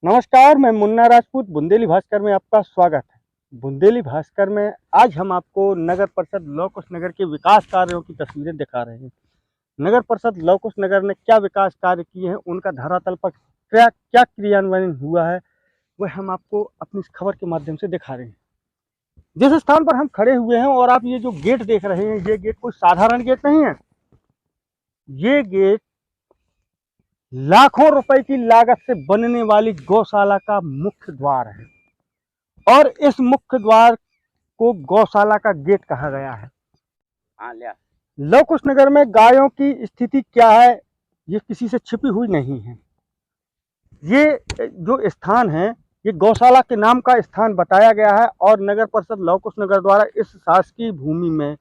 नमस्कार, मैं मुन्ना राजपूत बुंदेली भास्कर में आपका स्वागत है। बुंदेली भास्कर में आज हम आपको नगर परिषद लव कुश नगर के विकास कार्यों की तस्वीरें दिखा रहे हैं। नगर परिषद लव कुश नगर ने क्या विकास कार्य किए हैं, उनका धरातल पर क्या क्या क्रियान्वयन हुआ है, वह हम आपको अपनी इस खबर के माध्यम से दिखा रहे हैं। जिस स्थान पर हम खड़े हुए हैं और आप ये जो गेट देख रहे हैं, ये गेट कोई साधारण गेट नहीं है। ये गेट लाखों रुपए की लागत से बनने वाली गौशाला का मुख्य द्वार है और इस मुख्य द्वार को गौशाला का गेट कहा गया है। लव कुश नगर में गायों की स्थिति क्या है, ये किसी से छिपी हुई नहीं है। ये जो स्थान है, ये गौशाला के नाम का स्थान बताया गया है और नगर परिषद लव कुश नगर द्वारा इस शासकीय भूमि में,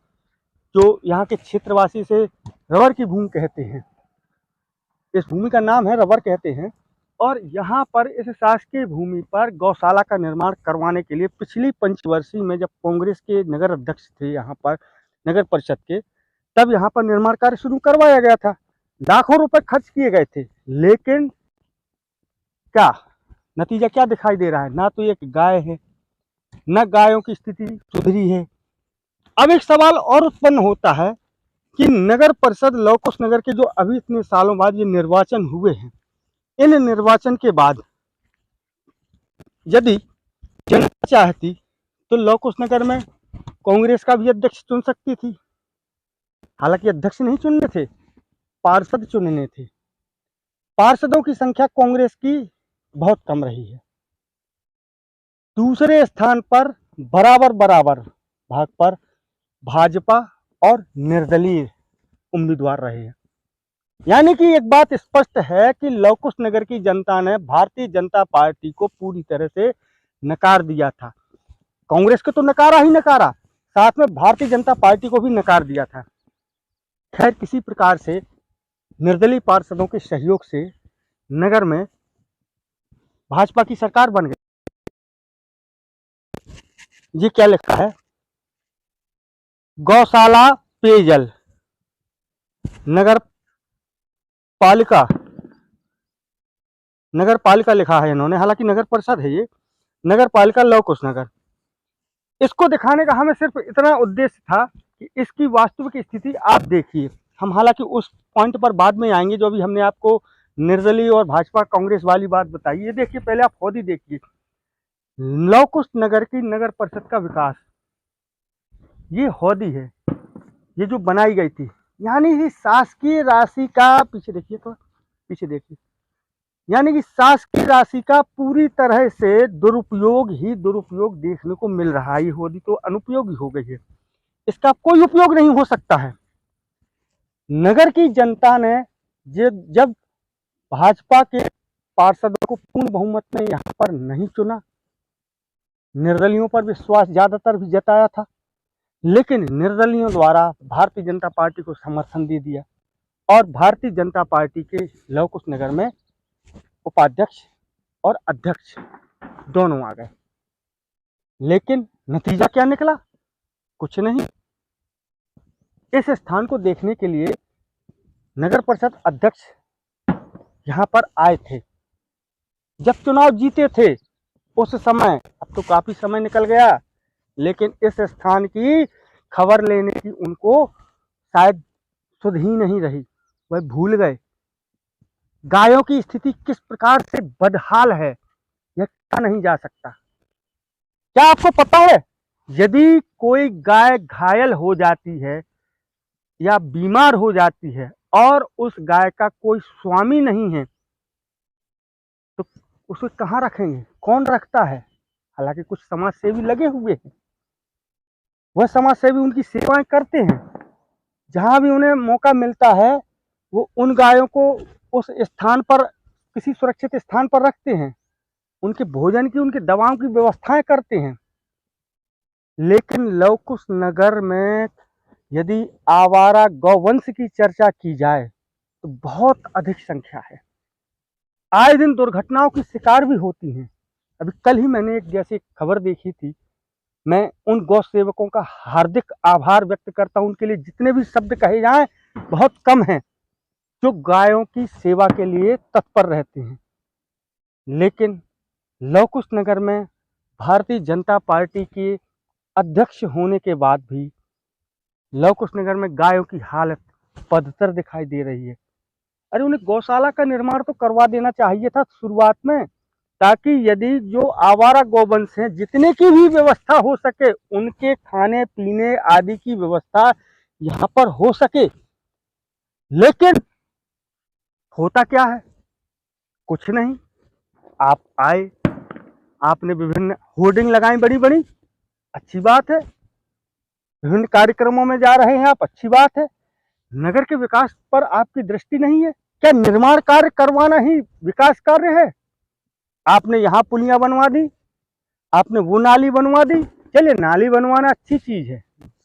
जो यहाँ के क्षेत्रवासी से रबर की भूमि कहते हैं, इस भूमि का नाम है रबर कहते हैं, और यहाँ पर इस शासकीय भूमि पर गौशाला का निर्माण करवाने के लिए पिछली पंचवर्षीय में जब कांग्रेस के नगर अध्यक्ष थे यहाँ पर नगर परिषद के, तब यहाँ पर निर्माण कार्य शुरू करवाया गया था। लाखों रुपए खर्च किए गए थे, लेकिन क्या नतीजा क्या दिखाई दे रहा है? ना तो एक गाय है, न गायों की स्थिति सुधरी है। अब एक सवाल और उत्पन्न होता है कि नगर परिषद लव कुश नगर के जो अभी इतने सालों बाद ये निर्वाचन हुए हैं, इन निर्वाचन के बाद यदि जनता चाहती तो लव कुश नगर में कांग्रेस का भी अध्यक्ष चुन सकती थी। हालांकि अध्यक्ष नहीं चुनने थे, पार्षद चुनने थे। पार्षदों की संख्या कांग्रेस की बहुत कम रही है। दूसरे स्थान पर बराबर भाग पर भाजपा और निर्दलीय उम्मीदवार रहे हैं। यानी कि एक बात स्पष्ट है कि लव कुश नगर की जनता ने भारतीय जनता पार्टी को पूरी तरह से नकार दिया था। कांग्रेस को तो नकारा ही नकारा, साथ में भारतीय जनता पार्टी को भी नकार दिया था। खैर, किसी प्रकार से निर्दलीय पार्षदों के सहयोग से नगर में भाजपा की सरकार बन गई। ये क्या लिखा है? गौशाला पेयजल नगर पालिका लिखा है इन्होंने, हालांकि नगर परिषद है ये, नगर पालिका लव कुश नगर। इसको दिखाने का हमें सिर्फ इतना उद्देश्य था कि इसकी वास्तविक स्थिति आप देखिए। हम हालांकि उस पॉइंट पर बाद में आएंगे जो अभी हमने आपको निर्दलीय और भाजपा कांग्रेस वाली बात बताई। ये देखिए, पहले आप हौदी देखिए, लव कुश नगर की नगर परिषद का विकास, ये हौदी है, ये जो बनाई गई थी, यानी शासकीय राशि का, पीछे देखिए तो, पीछे देखिए, यानी कि शासकीय राशि का पूरी तरह से दुरुपयोग देखने को मिल रहा है। ये हौदी तो अनुपयोगी हो गई है, इसका कोई उपयोग नहीं हो सकता है। नगर की जनता ने जब भाजपा के पार्षदों को पूर्ण बहुमत में यहाँ पर नहीं चुना, निर्दलियों पर विश्वास ज्यादातर भी जताया था, लेकिन निर्दलियों द्वारा भारतीय जनता पार्टी को समर्थन दे दिया और भारतीय जनता पार्टी के लव कुश नगर में उपाध्यक्ष और अध्यक्ष दोनों आ गए। लेकिन नतीजा क्या निकला? कुछ नहीं। इस स्थान को देखने के लिए नगर परिषद अध्यक्ष यहाँ पर आए थे जब चुनाव जीते थे उस समय। अब तो काफी समय निकल गया, लेकिन इस स्थान की खबर लेने की उनको शायद सुध ही नहीं रही, वह भूल गए। गायों की स्थिति किस प्रकार से बदहाल है, यह कहा नहीं जा सकता। क्या आपको पता है, यदि कोई गाय घायल हो जाती है या बीमार हो जाती है और उस गाय का कोई स्वामी नहीं है, तो उसे कहाँ रखेंगे? कौन रखता है? हालांकि कुछ समाज सेवी लगे हुए हैं, वह समाज सेवी उनकी सेवाएं करते हैं। जहां भी उन्हें मौका मिलता है, वो उन गायों को उस स्थान पर, किसी सुरक्षित स्थान पर रखते हैं, उनके भोजन की, उनकी दवाओं की व्यवस्थाएं करते हैं। लेकिन लव कुश नगर में यदि आवारा गौवंश की चर्चा की जाए तो बहुत अधिक संख्या है। आए दिन दुर्घटनाओं की शिकार भी होती हैं। अभी कल ही मैंने एक जैसी खबर देखी थी। मैं उन गौ सेवकों का हार्दिक आभार व्यक्त करता हूं, उनके लिए जितने भी शब्द कहे जाएं बहुत कम हैं, जो गायों की सेवा के लिए तत्पर रहते हैं। लेकिन लव कुश नगर में भारतीय जनता पार्टी के अध्यक्ष होने के बाद भी लव कुश नगर में गायों की हालत बदतर दिखाई दे रही है। अरे उन्हें गौशाला का निर्माण तो करवा देना चाहिए था शुरुआत में, ताकि यदि जो आवारा गौवंश हैं जितने की भी व्यवस्था हो सके, उनके खाने पीने आदि की व्यवस्था यहाँ पर हो सके। लेकिन होता क्या है, कुछ नहीं। आप आए, आपने विभिन्न होर्डिंग लगाई बड़ी बड़ी, अच्छी बात है। विभिन्न कार्यक्रमों में जा रहे हैं आप, अच्छी बात है। नगर के विकास पर आपकी दृष्टि नहीं है क्या? निर्माण कार्य करवाना ही विकास कार्य है? आपने यहाँ पुलियां बनवा दी, आपने वो नाली बनवा दी। चलिए, नाली बनवाना अच्छी चीज है,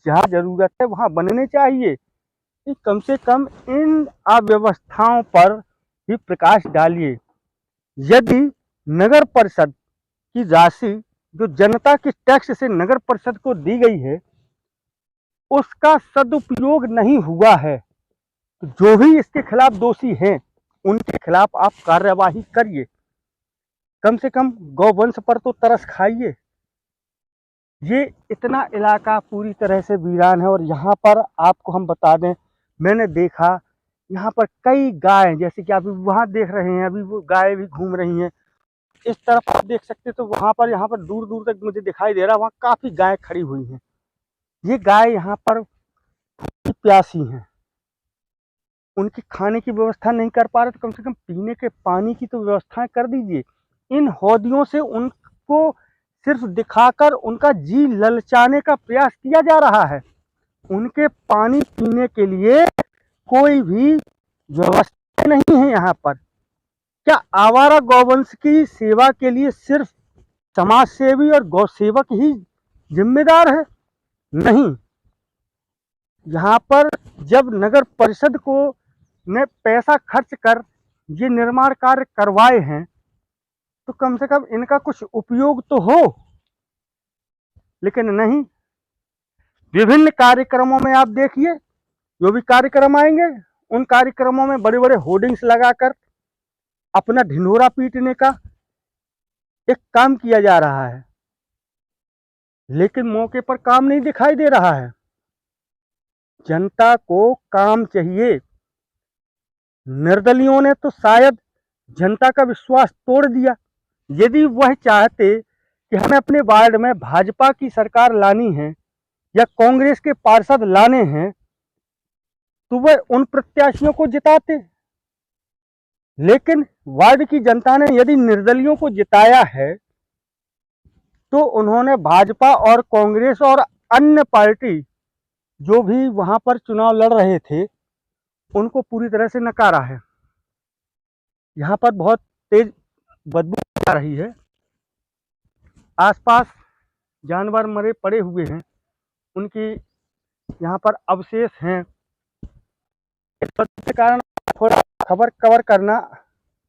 जहाँ जरूरत है वहां बनने चाहिए। कि कम से कम इन अव्यवस्थाओं पर भी प्रकाश डालिए। यदि नगर परिषद की राशि जो जनता के टैक्स से नगर परिषद को दी गई है, उसका सदुपयोग नहीं हुआ है, तो जो भी इसके खिलाफ दोषी हैं, उनके खिलाफ आप कार्यवाही करिए। कम से कम गौवंश पर तो तरस खाइए। ये इतना इलाका पूरी तरह से वीरान है। और यहाँ पर आपको हम बता दें, मैंने देखा यहाँ पर कई गाय, जैसे कि आप वहाँ देख रहे हैं, अभी वो गाय भी घूम रही हैं। इस तरफ आप देख सकते हैं, तो वहाँ पर दूर दूर तक मुझे दिखाई दे रहा है, वहाँ काफी गाय खड़ी हुई हैं। ये गाय यहाँ पर प्यासी हैं, उनकी खाने की व्यवस्था नहीं कर पा रहे, तो कम से कम पीने के पानी की तो व्यवस्थाएं कर दीजिए। इन हौदियों से उनको सिर्फ दिखाकर उनका जी ललचाने का प्रयास किया जा रहा है। उनके पानी पीने के लिए कोई भी व्यवस्था नहीं है यहाँ पर। क्या आवारा गौवंश की सेवा के लिए सिर्फ समाज सेवी और गौ सेवक ही जिम्मेदार है? नहीं। यहाँ पर जब नगर परिषद को ने पैसा खर्च कर ये निर्माण कार्य करवाए हैं, तो कम से कम इनका कुछ उपयोग तो हो। लेकिन नहीं। विभिन्न कार्यक्रमों में आप देखिए, जो भी कार्यक्रम आएंगे, उन कार्यक्रमों में बड़े बड़े होर्डिंग्स लगाकर अपना ढिंढोरा पीटने का एक काम किया जा रहा है, लेकिन मौके पर काम नहीं दिखाई दे रहा है। जनता को काम चाहिए। निर्दलियों ने तो शायद जनता का विश्वास तोड़ दिया। यदि वह चाहते कि हमें अपने वार्ड में भाजपा की सरकार लानी है या कांग्रेस के पार्षद लाने हैं, तो वह उन प्रत्याशियों को जिताते। लेकिन वार्ड की जनता ने यदि निर्दलियों को जिताया है, तो उन्होंने भाजपा और कांग्रेस और अन्य पार्टी जो भी वहां पर चुनाव लड़ रहे थे, उनको पूरी तरह से नकारा है। यहाँ पर बहुत तेज बदबू आ रही है। आसपास जानवर मरे पड़े हुए हैं, उनकी यहाँ पर अवशेष हैं। इस के कारण थोड़ा खबर कवर करना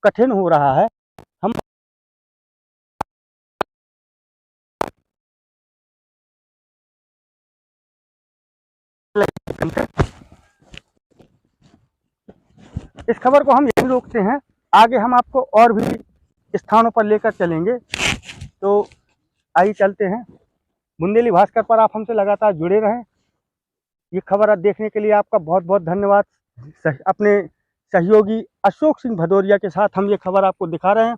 कठिन हो रहा है। हम इस खबर को हम यहीं रोकते हैं। आगे हम आपको और भी स्थानों पर लेकर चलेंगे। तो आइए चलते हैं। बुंदेली भास्कर पर आप हमसे लगातार जुड़े रहें। ये खबर देखने के लिए आपका बहुत बहुत धन्यवाद। अपने सहयोगी अशोक सिंह भदौरिया के साथ हम ये खबर आपको दिखा रहे हैं।